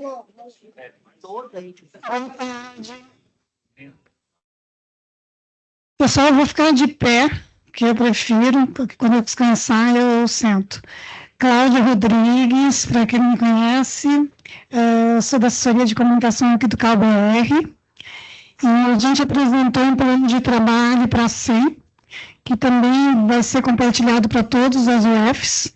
Boa tarde. Pessoal, eu vou ficar de pé, que eu prefiro, porque quando eu descansar eu sento. Cláudia Rodrigues, para quem não me conhece, sou da assessoria de comunicação aqui do CalBR, e a gente apresentou um plano de trabalho para a SEM, que também vai ser compartilhado para todos as UFs.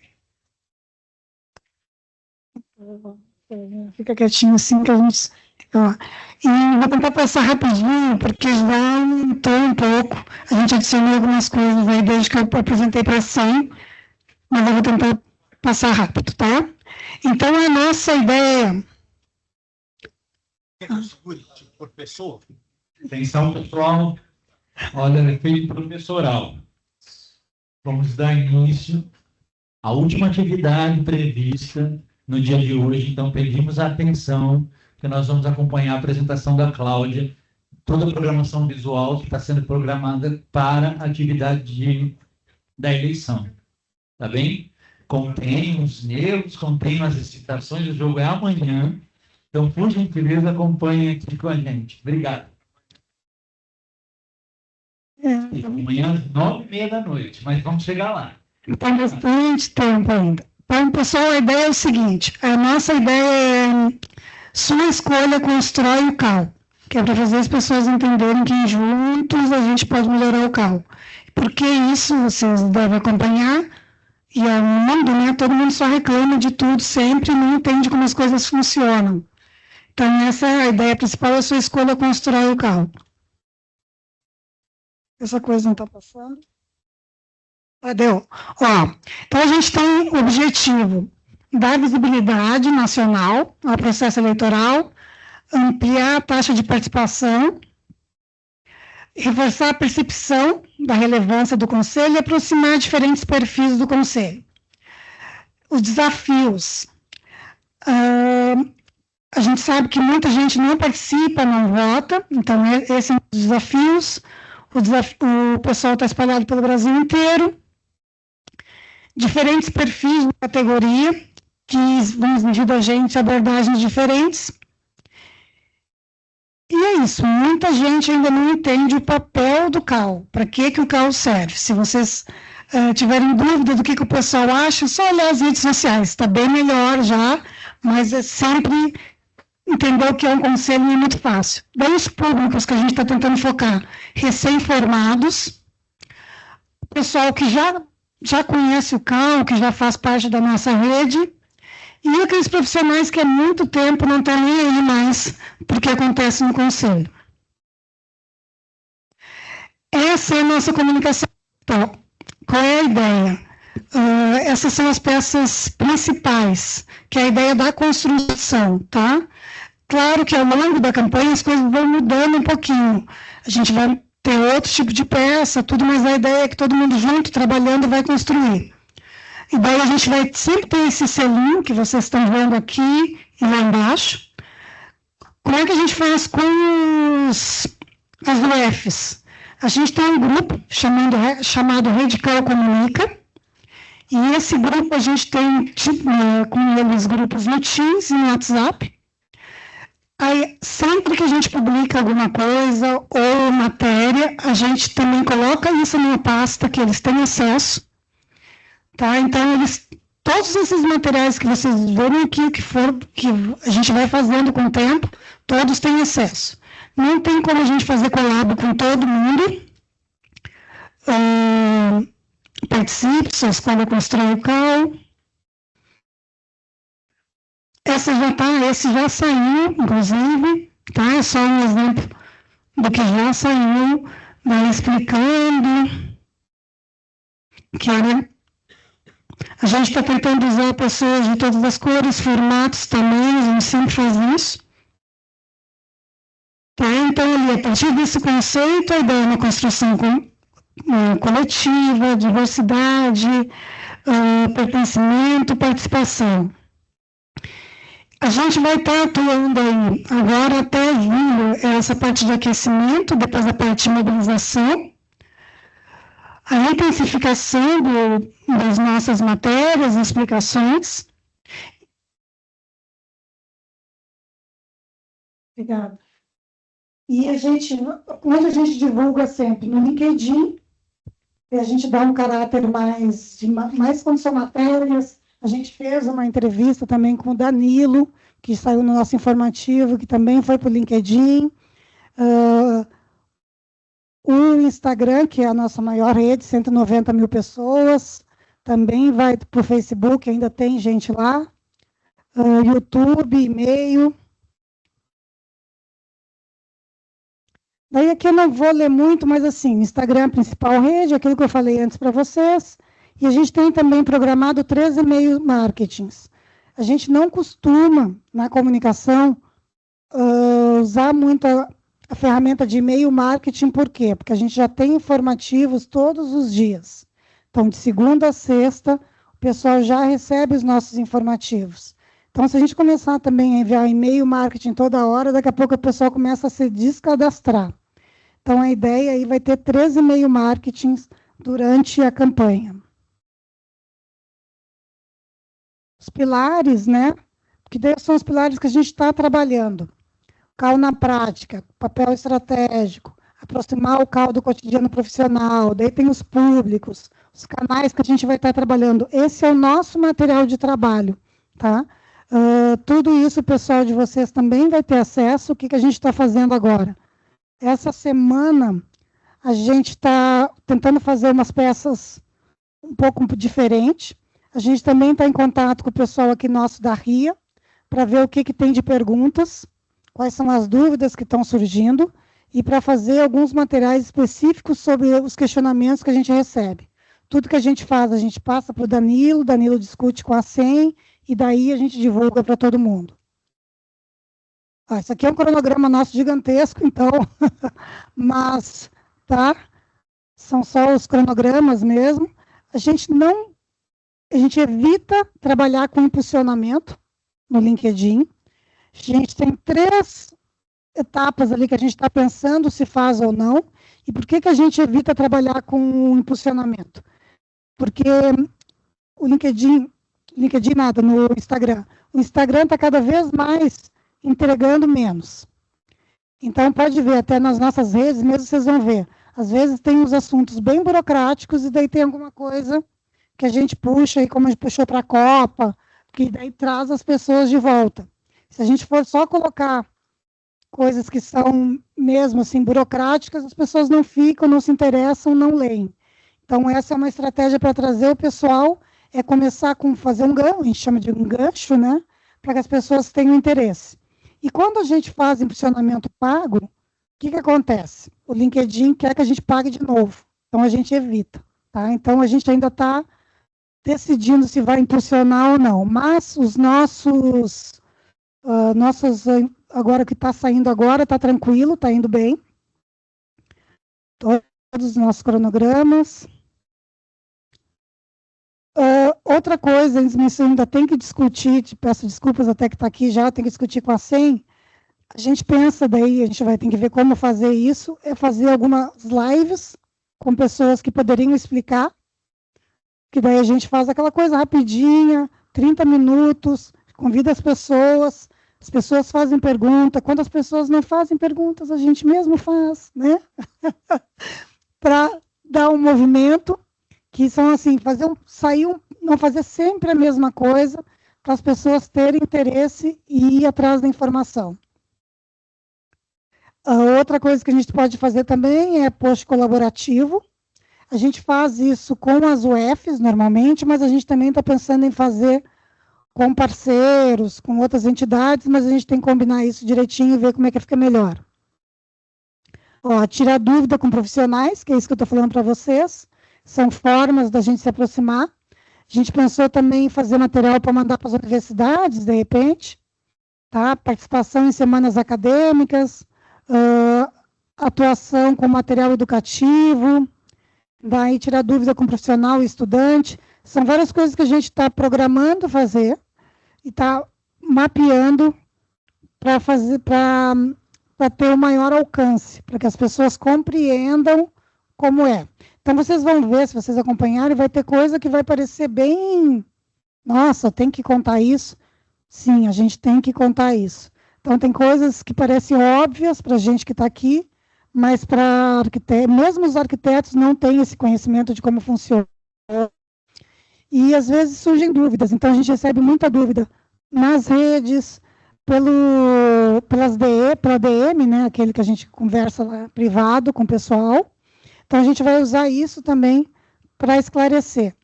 Fica quietinho assim que a gente... E vou tentar passar rapidinho, porque já aumentou um pouco. A gente adicionou algumas coisas aí desde que eu apresentei para a SEM, mas eu vou tentar passar rápido, tá? Então, a nossa ideia... Professor, atenção pessoal, olha, efeito professoral. Vamos dar início à última atividade prevista no dia de hoje, então pedimos a atenção, que nós vamos acompanhar a apresentação da Cláudia, toda a programação visual que está sendo programada para a atividade da eleição, tá bem? Contém os nervos, contém as excitações, o jogo é amanhã, então, por gentileza, acompanhem aqui com a gente. Obrigado. Amanhã, 9h30 da noite, mas vamos chegar lá. Tem bastante tempo ainda. Então, pessoal, a ideia é o seguinte, a nossa ideia é sua escolha constrói o CAL, que é para fazer as pessoas entenderem que juntos a gente pode melhorar o CAL. Por que isso vocês devem acompanhar? E ao mundo, né, todo mundo só reclama de tudo sempre e não entende como as coisas funcionam. Então, essa é a ideia principal, a sua escolha constrói o CAL. Essa coisa não está passando. Deu. Então, a gente tem o objetivo dar visibilidade nacional ao processo eleitoral, ampliar a taxa de participação, reforçar a percepção da relevância do Conselho e aproximar diferentes perfis do Conselho. Os desafios. A gente sabe que muita gente não participa, não vota, então esses são os desafios. O pessoal está espalhado pelo Brasil inteiro. Diferentes perfis de categoria, que vão exigir da gente abordagens diferentes. E é isso, muita gente ainda não entende o papel do CAL, para que o CAL serve. Se vocês tiverem dúvida do que o pessoal acha, é só olhar as redes sociais, está bem melhor já, mas é sempre entender o que é um conselho não é muito fácil. Daí os públicos que a gente está tentando focar, recém-formados, o pessoal que já conhece o CAL, que já faz parte da nossa rede, e aqueles profissionais que há muito tempo não estão nem aí mais para o que acontece no Conselho. Essa é a nossa comunicação. Então, qual é a ideia? Essas são as peças principais, que é a ideia da construção, tá? Claro que ao longo da campanha as coisas vão mudando um pouquinho. A gente vai ter outro tipo de peça, tudo, mas a ideia é que todo mundo junto, trabalhando, vai construir. E daí a gente vai sempre ter esse selinho que vocês estão vendo aqui e lá embaixo. Como é que a gente faz com as UFs? A gente tem um grupo chamado Radical Comunica, e esse grupo a gente tem com eles grupos no Teams e no WhatsApp. Aí, sempre que a gente publica alguma coisa ou matéria, a gente também coloca isso numa pasta que eles têm acesso. Tá? Então, todos esses materiais que vocês verem aqui, que a gente vai fazendo com o tempo, todos têm acesso. Não tem como a gente fazer collab com todo mundo. Participe, sua escola constrói o CAL. Esse já saiu, inclusive, tá? É só um exemplo do que já saiu, vai explicando que a gente está tentando usar pessoas de todas as cores, formatos, tamanhos, a gente sempre faz isso. Tá? Então, ali, a partir desse conceito, a ideia é uma construção coletiva, diversidade, pertencimento, participação. A gente vai estar atuando aí agora até julho, essa parte de aquecimento, depois a parte de mobilização, a intensificação das nossas matérias, explicações, Obrigada. E onde a gente divulga sempre? No LinkedIn, e a gente dá um caráter mais quando são matérias. A gente fez uma entrevista também com o Danilo, que saiu no nosso informativo, que também foi para o LinkedIn. O Instagram, que é a nossa maior rede, 190 mil pessoas, também vai para o Facebook, ainda tem gente lá. YouTube, e-mail. Daí aqui eu não vou ler muito, mas assim, Instagram é a principal rede, aquilo que eu falei antes para vocês. E a gente tem também programado 3 e-mail marketings. A gente não costuma, na comunicação, usar muito a ferramenta de e-mail marketing, por quê? Porque a gente já tem informativos todos os dias. Então, de segunda a sexta, o pessoal já recebe os nossos informativos. Então, se a gente começar também a enviar e-mail marketing toda hora, daqui a pouco o pessoal começa a se descadastrar. Então, a ideia aí vai ter 3 e-mail marketings durante a campanha. Os pilares, né? Que daí são os pilares que a gente está trabalhando. CAL na prática, papel estratégico, aproximar o CAL do cotidiano profissional, daí tem os públicos, os canais que a gente vai estar trabalhando. Esse é o nosso material de trabalho, tá? Tudo isso o pessoal de vocês também vai ter acesso. O que a gente está fazendo agora? Essa semana, a gente está tentando fazer umas peças um pouco diferentes. A gente também está em contato com o pessoal aqui nosso da RIA, para ver o que tem de perguntas, quais são as dúvidas que estão surgindo, e para fazer alguns materiais específicos sobre os questionamentos que a gente recebe. Tudo que a gente faz, a gente passa para o Danilo discute com a SEM, e daí a gente divulga para todo mundo. Isso aqui é um cronograma nosso gigantesco, então, mas, tá? São só os cronogramas mesmo. A gente evita trabalhar com impulsionamento no LinkedIn. A gente tem 3 etapas ali que a gente está pensando se faz ou não. E por que a gente evita trabalhar com impulsionamento? Porque o LinkedIn nada, no Instagram. O Instagram está cada vez mais entregando menos. Então, pode ver, até nas nossas redes mesmo vocês vão ver. Às vezes tem uns assuntos bem burocráticos e daí tem alguma coisa que a gente puxa, aí como a gente puxou para a Copa, que daí traz as pessoas de volta. Se a gente for só colocar coisas que são mesmo assim burocráticas, as pessoas não ficam, não se interessam, não leem. Então, essa é uma estratégia para trazer o pessoal, é começar com fazer um gancho, a gente chama de um gancho, né? Para que as pessoas tenham interesse. E quando a gente faz impulsionamento pago, o que acontece? O LinkedIn quer que a gente pague de novo, então a gente evita. Tá? Então, a gente ainda está decidindo se vai impulsionar ou não, mas os nossos agora que está saindo agora, está tranquilo, está indo bem. Todos os nossos cronogramas. Outra coisa, isso ainda tem que discutir, te peço desculpas até que está aqui já, tem que discutir com a SEM. A gente pensa daí, a gente vai ter que ver como fazer isso, é fazer algumas lives com pessoas que poderiam explicar, que daí a gente faz aquela coisa rapidinha, 30 minutos, convida as pessoas fazem pergunta, quando as pessoas não fazem perguntas, a gente mesmo faz, né? Para dar um movimento, que são assim, não fazer sempre a mesma coisa, para as pessoas terem interesse e ir atrás da informação. A outra coisa que a gente pode fazer também é post colaborativo. A gente faz isso com as UFs, normalmente, mas a gente também está pensando em fazer com parceiros, com outras entidades, mas a gente tem que combinar isso direitinho e ver como é que fica melhor. Tirar dúvida com profissionais, que é isso que eu estou falando para vocês, são formas da gente se aproximar. A gente pensou também em fazer material para mandar para as universidades, de repente, tá? Participação em semanas acadêmicas, atuação com material educativo, daí tirar dúvida com profissional e estudante. São várias coisas que a gente está programando fazer e está mapeando para ter um maior alcance, para que as pessoas compreendam como é. Então, vocês vão ver, se vocês acompanharem, vai ter coisa que vai parecer bem... Nossa, tem que contar isso? Sim, a gente tem que contar isso. Então, tem coisas que parecem óbvias para a gente que está aqui, mas para arquitetos, mesmo os arquitetos não têm esse conhecimento de como funciona. E, às vezes, surgem dúvidas. Então, a gente recebe muita dúvida nas redes, pela DM, né, aquele que a gente conversa lá privado com o pessoal. Então, a gente vai usar isso também para esclarecer.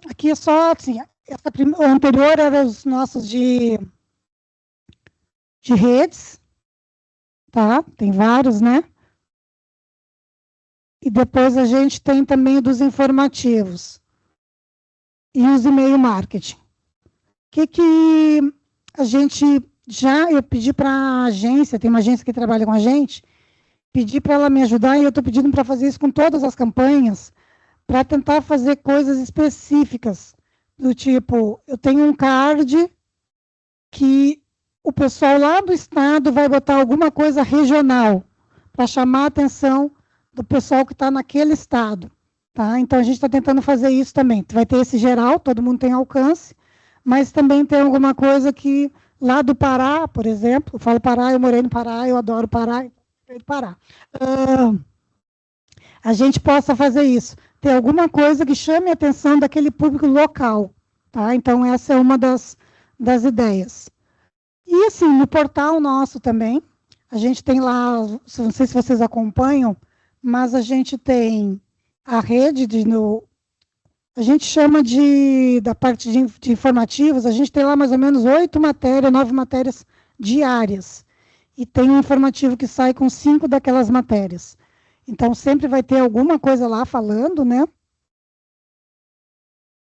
Aqui é só, assim, o anterior era os nossos de redes, tá? Tem vários, né? E depois a gente tem também o dos informativos e os e-mail marketing. O que a gente eu pedi para a agência, tem uma agência que trabalha com a gente, pedi para ela me ajudar, e eu estou pedindo para fazer isso com todas as campanhas, para tentar fazer coisas específicas, do tipo, eu tenho um card que o pessoal lá do estado vai botar alguma coisa regional, para chamar a atenção do pessoal que está naquele estado. Tá? Então, a gente está tentando fazer isso também. Vai ter esse geral, todo mundo tem alcance, mas também tem alguma coisa que, lá do Pará, por exemplo, eu falo Pará, eu morei no Pará, eu adoro Pará, a gente possa fazer isso. Ter alguma coisa que chame a atenção daquele público local. Tá? Então, essa é uma das ideias. E, assim, no portal nosso também, a gente tem lá, não sei se vocês acompanham, mas a gente tem a rede, a gente chama da parte de informativos, a gente tem lá mais ou menos 9 matérias diárias. E tem um informativo que sai com 5 daquelas matérias. Então, sempre vai ter alguma coisa lá falando, né?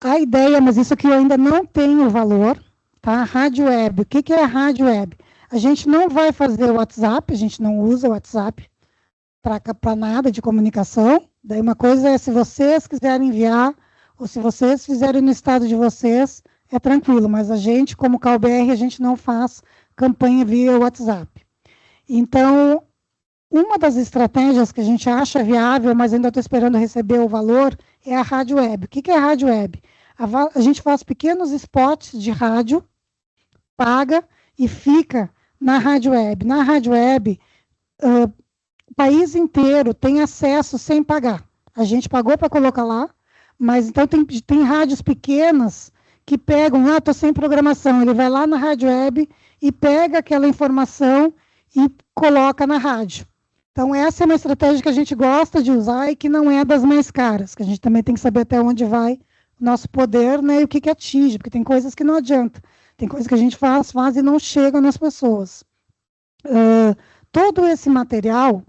A ideia, mas isso aqui eu ainda não tenho valor, tá? Rádio web. O que é a rádio web? A gente não vai fazer o WhatsApp, a gente não usa o WhatsApp para nada de comunicação. Daí uma coisa é se vocês quiserem enviar, ou se vocês fizerem no estado de vocês, é tranquilo, mas a gente, como CalBR, a gente não faz campanha via WhatsApp. Então, uma das estratégias que a gente acha viável, mas ainda estou esperando receber o valor, é a rádio web. O que é a rádio web? A gente faz pequenos spots de rádio, paga e fica na rádio web. Na rádio web, o país inteiro tem acesso sem pagar. A gente pagou para colocar lá, mas então tem rádios pequenas que pegam, estou sem programação, ele vai lá na rádio web e pega aquela informação e coloca na rádio. Então, essa é uma estratégia que a gente gosta de usar e que não é das mais caras, que a gente também tem que saber até onde vai o nosso poder, né, e o que atinge, porque tem coisas que não adianta. Tem coisas que a gente faz e não chega nas pessoas. Todo esse material,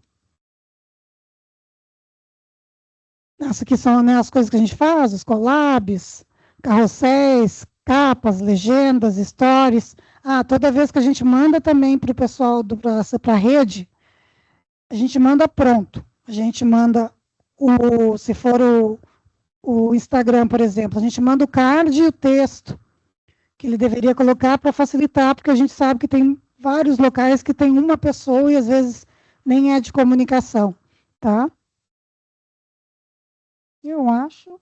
essas aqui são, né, as coisas que a gente faz, os collabs, carrosséis, capas, legendas, stories. Toda vez que a gente manda também para o pessoal, para a rede, a gente manda pronto. A gente manda, se for o Instagram, por exemplo, a gente manda o card e o texto que ele deveria colocar para facilitar, porque a gente sabe que tem vários locais que tem uma pessoa e às vezes nem é de comunicação, tá? Eu acho.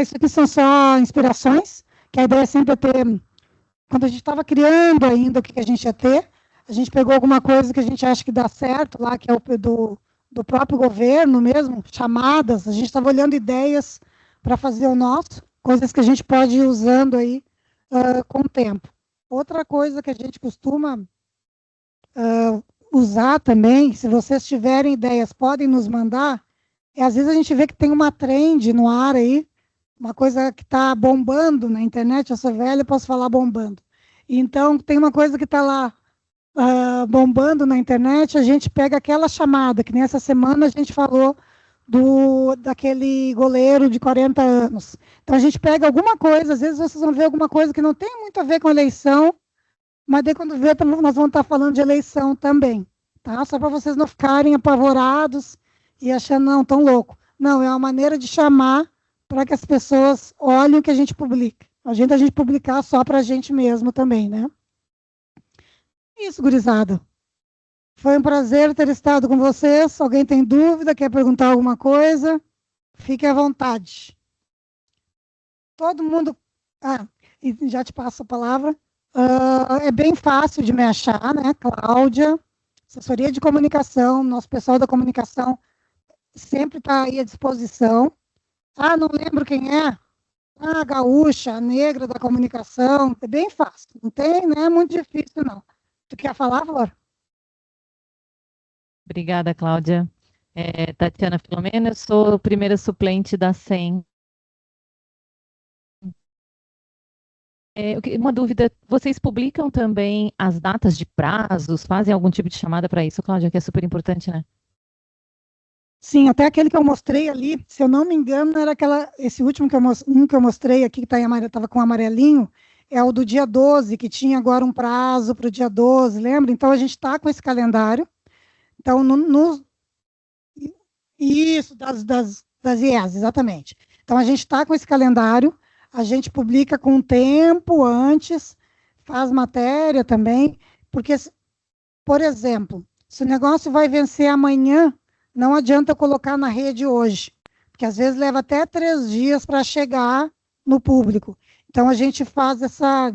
Isso aqui são só inspirações, que a ideia sempre é ter, quando a gente estava criando ainda o que a gente ia ter, a gente pegou alguma coisa que a gente acha que dá certo lá, que é o do próprio governo mesmo, chamadas, a gente estava olhando ideias para fazer o nosso, coisas que a gente pode ir usando aí com o tempo. Outra coisa que a gente costuma usar também, se vocês tiverem ideias, podem nos mandar, às vezes a gente vê que tem uma trend no ar aí, uma coisa que está bombando na internet, eu sou velha, posso falar bombando. Então, tem uma coisa que está lá bombando na internet, a gente pega aquela chamada, que nessa semana a gente falou daquele goleiro de 40 anos. Então, a gente pega alguma coisa, às vezes vocês vão ver alguma coisa que não tem muito a ver com eleição, mas daí quando vê, nós vamos estar falando de eleição também, tá? Só para vocês não ficarem apavorados e achando, não, tão louco. Não, é uma maneira de chamar para que as pessoas olhem o que a gente publica. A gente publicar só para a gente mesmo também, né? Isso, gurizada. Foi um prazer ter estado com vocês. Alguém tem dúvida, quer perguntar alguma coisa? Fique à vontade. Todo mundo... e já te passo a palavra. É bem fácil de me achar, né? Cláudia, assessoria de comunicação, nosso pessoal da comunicação sempre está aí à disposição. Ah, não lembro quem é. Ah, a gaúcha, a negra da comunicação. É bem fácil, não é muito difícil, não. Tu quer falar, Flor? Obrigada, Cláudia. Tatiana Filomena, eu sou primeira suplente da SEM. Uma dúvida, vocês publicam também as datas de prazos? Fazem algum tipo de chamada para isso, Cláudia, que é super importante, né? Sim, até aquele que eu mostrei ali, se eu não me engano, era esse último que eu mostrei aqui, que estava com amarelinho, é o do dia 12, que tinha agora um prazo para o dia 12, lembra? Então, a gente está com esse calendário. Então, isso, das IES, exatamente. Então, a gente está com esse calendário, a gente publica com um tempo antes, faz matéria também, porque, por exemplo, se o negócio vai vencer amanhã, não adianta eu colocar na rede hoje, porque às vezes leva até 3 dias para chegar no público. Então, a gente faz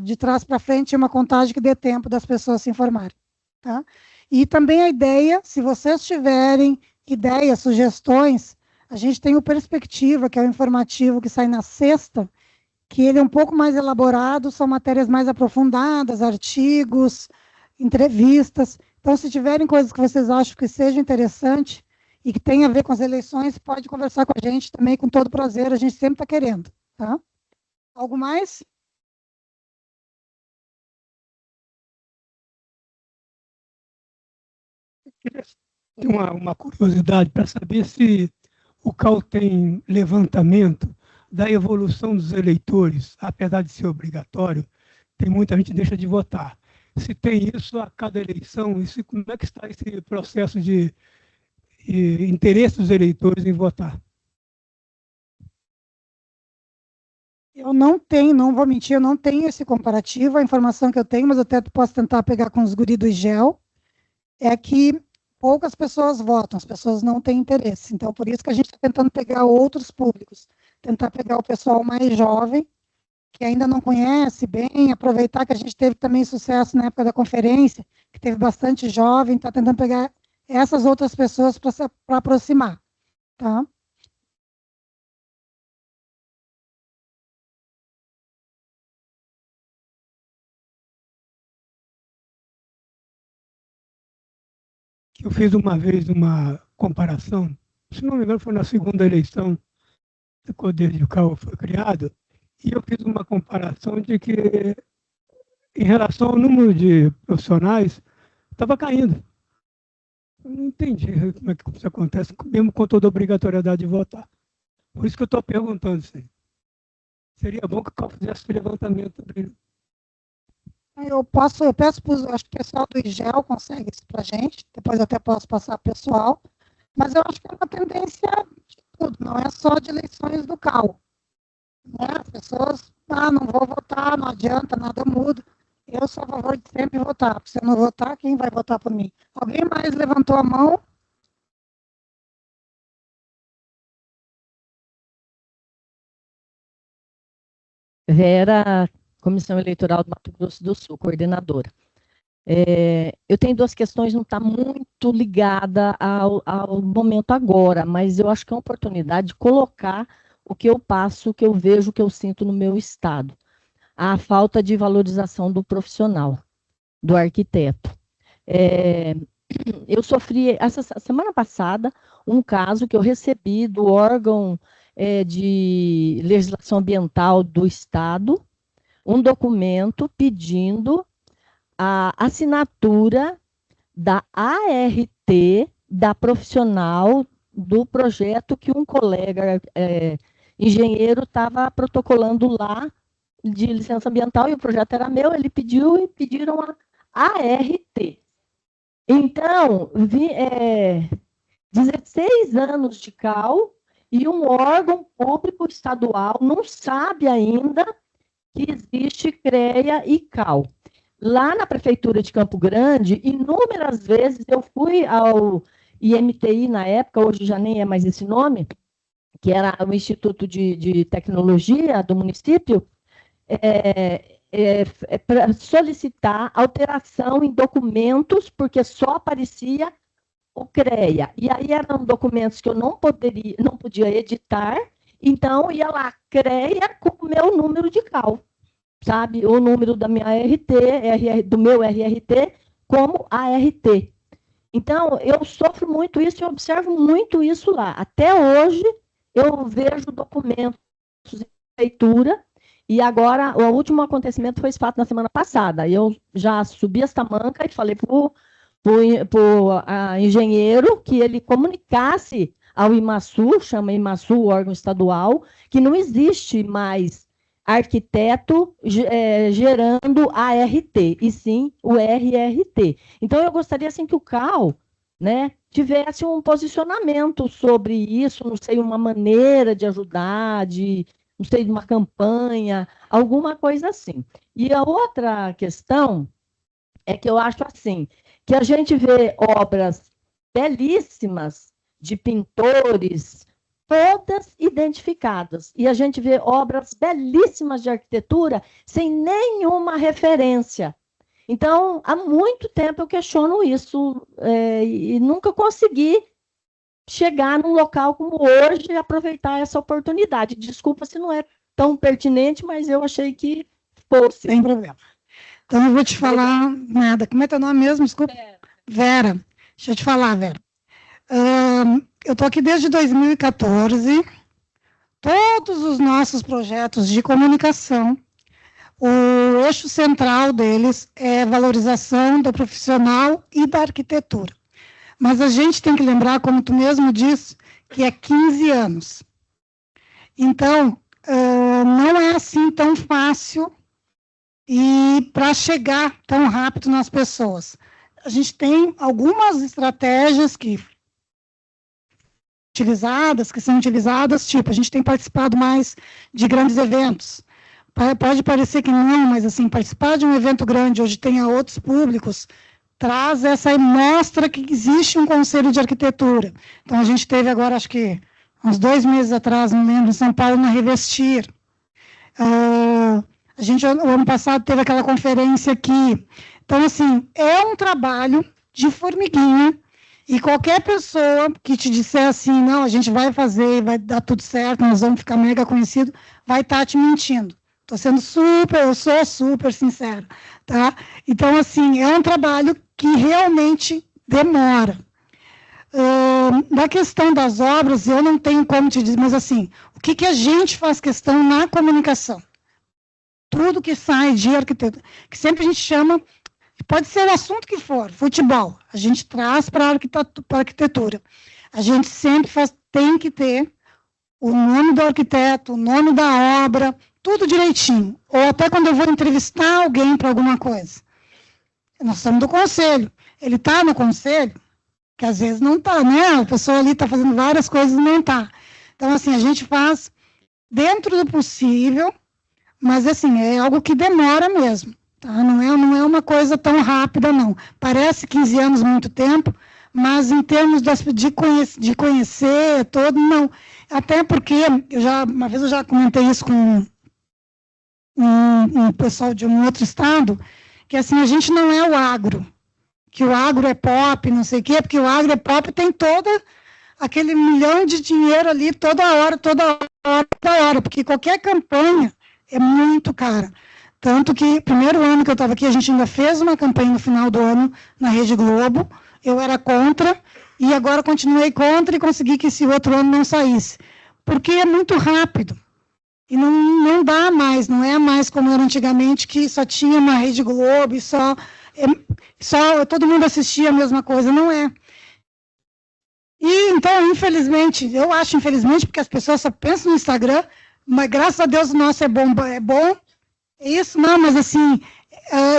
de trás para frente, uma contagem que dê tempo das pessoas se informarem. Tá? E também a ideia, se vocês tiverem ideias, sugestões, a gente tem o Perspectiva, que é o informativo que sai na sexta, que ele é um pouco mais elaborado, são matérias mais aprofundadas, artigos, entrevistas. Então, se tiverem coisas que vocês acham que seja interessante e que tenha a ver com as eleições, pode conversar com a gente também, com todo prazer, a gente sempre está querendo. Tá? Algo mais? Tem uma curiosidade para saber se o CAU tem levantamento da evolução dos eleitores, apesar de ser obrigatório, tem muita gente que deixa de votar. Se tem isso a cada eleição, e como é que está esse processo de interesse dos eleitores em votar? Eu não tenho, não vou mentir, eu não tenho esse comparativo, a informação que eu tenho, mas eu até posso tentar pegar com os guris do IGEL, é que poucas pessoas votam, as pessoas não têm interesse. Então, por isso que a gente está tentando pegar outros públicos, tentar pegar o pessoal mais jovem, que ainda não conhece bem, aproveitar que a gente teve também sucesso na época da conferência, que teve bastante jovem, está tentando pegar essas outras pessoas para aproximar. Tá? Eu fiz uma vez uma comparação, se não me engano foi na segunda eleição, desde que o CAU foi criado, e eu fiz uma comparação de que, em relação ao número de profissionais, estava caindo. Eu não entendi como é que isso acontece, mesmo com toda a obrigatoriedade de votar. Por isso que eu estou perguntando assim. Seria bom que o CAU fizesse esse levantamento também. Eu peço, acho que o pessoal do IGEL consegue isso para a gente, depois eu até posso passar para o pessoal, mas eu acho que é uma tendência de tudo, não é só de eleições do CAU. Né? As pessoas, não vou votar, não adianta, nada muda. Eu sou a favor de sempre votar. Se eu não votar, quem vai votar por mim? Alguém mais levantou a mão? Vera, Comissão Eleitoral do Mato Grosso do Sul, coordenadora. Eu tenho 2 questões, não está muito ligada ao momento agora, mas eu acho que é uma oportunidade de colocar o que eu passo, o que eu vejo, o que eu sinto no meu estado. A falta de valorização do profissional, do arquiteto. Eu sofri, essa semana passada, um caso que eu recebi do órgão de legislação ambiental do estado, um documento pedindo a assinatura da ART da profissional do projeto que um colega engenheiro estava protocolando lá de licença ambiental, e o projeto era meu, ele pediu e pediram a ART. Então, 16 anos de CAU e um órgão público estadual não sabe ainda que existe CREA e CAU. Lá na Prefeitura de Campo Grande, inúmeras vezes eu fui ao IMTI na época, hoje já nem é mais esse nome, que era o Instituto de Tecnologia do município, para solicitar alteração em documentos, porque só aparecia o CREA. E aí eram documentos que eu não podia editar, então ia lá, CREA com o meu número de CAL, sabe? O número da minha do meu RRT como ART. Então, eu sofro muito isso, eu observo muito isso lá. Até hoje, eu vejo documentos de leitura, e agora, o último acontecimento foi esse fato na semana passada. Eu já subi esta manca e falei para o engenheiro que ele comunicasse ao IMASU, chama IMASU, órgão estadual, que não existe mais arquiteto gerando ART, e sim o RRT. Então, eu gostaria assim, que o CAL, né, tivesse um posicionamento sobre isso, não sei, uma maneira de ajudar, não sei, de uma campanha, alguma coisa assim. E a outra questão é que eu acho assim, que a gente vê obras belíssimas de pintores, todas identificadas, e a gente vê obras belíssimas de arquitetura sem nenhuma referência. Então, há muito tempo eu questiono isso, e nunca consegui chegar num local como hoje e aproveitar essa oportunidade. Desculpa se não é tão pertinente, mas eu achei que fosse. Sem problema. Então, eu vou te falar nada. Como é teu nome mesmo? Desculpa. Vera. Deixa eu te falar, Vera. Eu estou aqui desde 2014. Todos os nossos projetos de comunicação, o eixo central deles é valorização do profissional e da arquitetura. Mas a gente tem que lembrar, como tu mesmo disse, que é 15 anos. Então, não é assim tão fácil e para chegar tão rápido nas pessoas. A gente tem algumas estratégias que são utilizadas, tipo, a gente tem participado mais de grandes eventos. Pode parecer que não, mas assim, participar de um evento grande, onde tenha outros públicos, traz mostra que existe um conselho de arquitetura. Então, a gente teve agora, acho que uns 2 meses atrás, não lembro, em São Paulo, na Revestir. A gente, o ano passado, teve aquela conferência aqui. Então, assim, é um trabalho de formiguinha, e qualquer pessoa que te disser assim, não, a gente vai fazer, vai dar tudo certo, nós vamos ficar mega conhecido, vai estar te mentindo. Eu sou super sincera, tá? Então, assim, é um trabalho que realmente demora. Na questão das obras, eu não tenho como te dizer, mas assim, o que a gente faz questão na comunicação? Tudo que sai de arquitetura, que sempre a gente chama, pode ser o assunto que for, futebol, a gente traz para a arquitetura. A gente sempre tem que ter o nome do arquiteto, o nome da obra, tudo direitinho. Ou até quando eu vou entrevistar alguém para alguma coisa. Nós somos do conselho. Ele está no conselho? Que às vezes não está, né? A pessoa ali está fazendo várias coisas e não está. Então, assim, a gente faz dentro do possível, mas, assim, é algo que demora mesmo. Tá? Não é uma coisa tão rápida, não. Parece 15 anos muito tempo, mas em termos de conhecer todo, não. Até porque, uma vez eu já comentei isso com um pessoal de um outro estado, que assim, a gente não é o agro, que o agro é pop, não sei o quê, porque o agro é pop, tem todo aquele milhão de dinheiro ali toda hora, porque qualquer campanha é muito cara. Tanto que, primeiro ano que eu estava aqui, a gente ainda fez uma campanha no final do ano na Rede Globo, eu era contra, e agora continuei contra e consegui que esse outro ano não saísse. Porque é muito rápido. E não dá mais, não é mais como era antigamente, que só tinha uma Rede Globo e só todo mundo assistia a mesma coisa. Não é. E, então, infelizmente, eu acho infelizmente, porque as pessoas só pensam no Instagram, mas graças a Deus o nosso é bom. Isso, não, mas assim,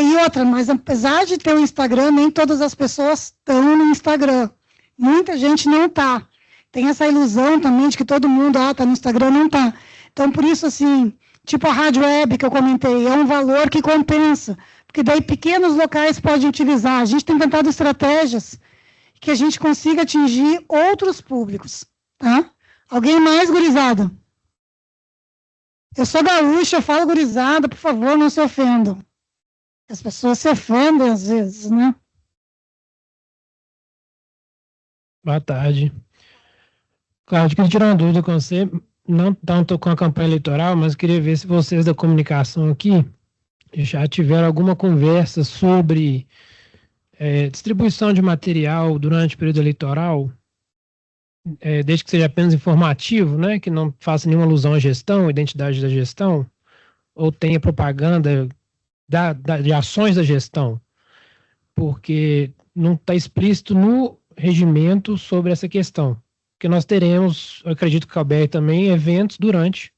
e outra, mas apesar de ter o Instagram, nem todas as pessoas estão no Instagram. Muita gente não está. Tem essa ilusão também de que todo mundo está no Instagram, não está. Então, por isso, assim, tipo a rádio web que eu comentei, é um valor que compensa, porque daí pequenos locais podem utilizar. A gente tem inventado estratégias que a gente consiga atingir outros públicos, tá? Alguém mais, gurizada? Eu sou gaúcha, eu falo gurizada, por favor, não se ofendam. As pessoas se ofendem às vezes, né? Boa tarde. Cláudio, queria tirar uma dúvida com você, não tanto com a campanha eleitoral, mas queria ver se vocês da comunicação aqui já tiveram alguma conversa sobre distribuição de material durante o período eleitoral, desde que seja apenas informativo, né, que não faça nenhuma alusão à gestão, identidade da gestão, ou tenha propaganda de ações da gestão, porque não está explícito no regimento sobre essa questão. Porque nós teremos, eu acredito que o CABR também, eventos durante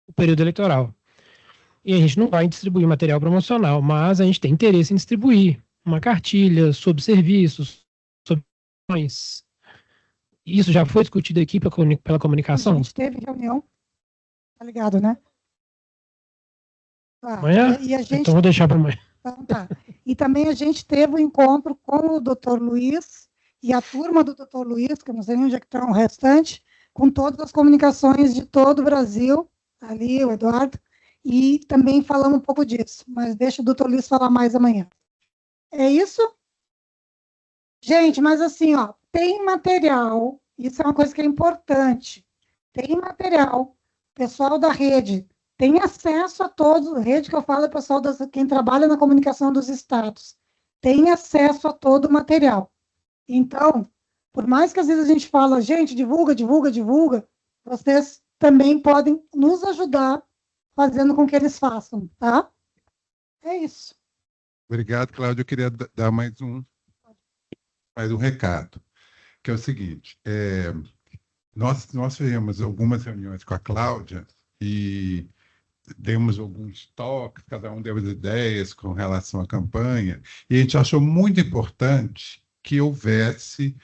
o período eleitoral. E a gente não vai distribuir material promocional, mas a gente tem interesse em distribuir uma cartilha sobre serviços, sobre ações. Isso já foi discutido aqui pela comunicação? A gente teve reunião, tá ligado, né? Tá. Amanhã? E a gente... Então vou deixar para amanhã. Então, tá. E também a gente teve um encontro com o Dr. Luiz e a turma do Dr. Luiz, que eu não sei onde é que estão o restante, com todas as comunicações de todo o Brasil, ali o Eduardo, e também falamos um pouco disso, mas deixa o Dr. Luiz falar mais amanhã. É isso? Gente, mas assim, ó, tem material, isso é uma coisa que é importante, tem material, o pessoal da rede tem acesso a todos, a rede que eu falo é o pessoal, quem trabalha na comunicação dos estados, tem acesso a todo o material. Então, por mais que às vezes a gente fala, gente, divulga, divulga, divulga, vocês também podem nos ajudar fazendo com que eles façam, tá? É isso. Obrigado, Cláudio. Eu queria dar mais um recado, que é o seguinte, nós fizemos algumas reuniões com a Cláudia e demos alguns toques, cada um deu as ideias com relação à campanha, e a gente achou muito importante que houvesse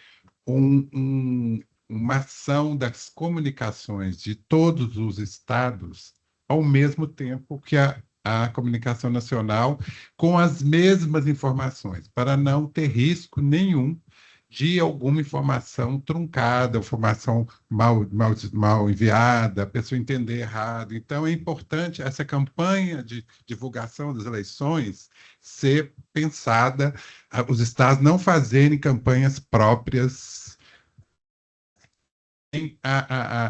uma ação das comunicações de todos os estados ao mesmo tempo que a comunicação nacional, com as mesmas informações, para não ter risco nenhum de alguma informação truncada, informação mal enviada, a pessoa entender errado. Então, é importante essa campanha de divulgação das eleições ser pensada, os estados não fazerem campanhas próprias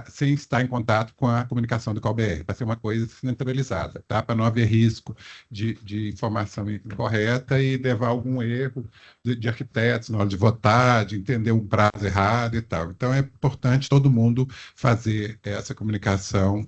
sem estar em contato com a comunicação do CalBR, para ser uma coisa centralizada, tá? Para não haver risco de informação incorreta e levar algum erro de arquitetos na hora de votar, de entender um prazo errado e tal. Então, é importante todo mundo fazer essa comunicação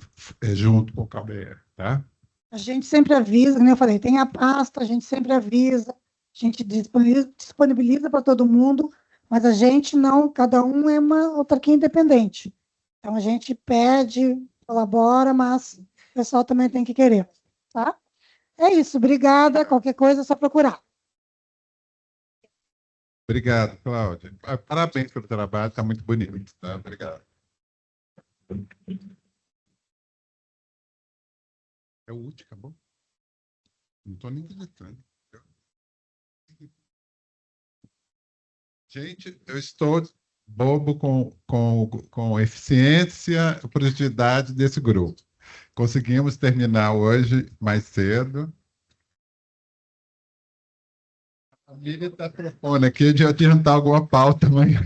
junto com o CalBR, tá? A gente sempre avisa, como eu falei, tem a pasta, a gente sempre avisa, a gente disponibiliza para todo mundo, mas a gente não, cada um é uma autarquia independente. Então, a gente pede, colabora, mas o pessoal também tem que querer, tá? É isso, obrigada, qualquer coisa é só procurar. Obrigado, Cláudia. Parabéns pelo trabalho, está muito bonito, tá? Obrigado. É o último, acabou? Não estou nem acreditando. Gente, eu estou bobo com a eficiência e produtividade desse grupo. Conseguimos terminar hoje mais cedo. A família está propondo aqui de adiantar alguma pauta amanhã.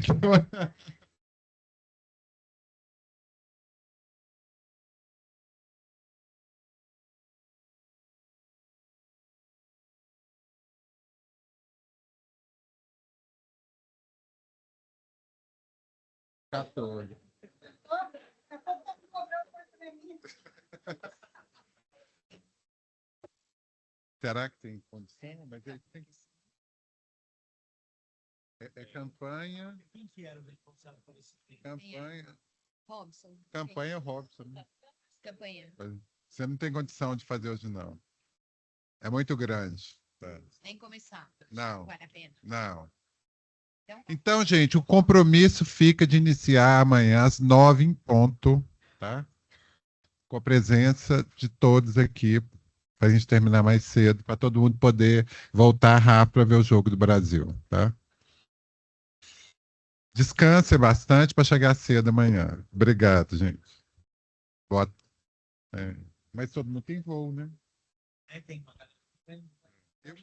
14. Será que tem condição? Mas ele tem que... É campanha. Quem que era o responsável por esse tempo? Campanha. Robson. Campanha Robson. Né? Campanha. Você não tem condição de fazer hoje, não. É muito grande. Tá. Nem começar. Não. Vale a pena. Não. Então, Então, gente, o compromisso fica de iniciar amanhã às 9 em ponto, tá? Com a presença de todos aqui, para a gente terminar mais cedo, para todo mundo poder voltar rápido para ver o jogo do Brasil, tá? Descanse bastante para chegar cedo amanhã. Obrigado, gente. Boa. Mas todo mundo tem voo, né? Tem uma... Eu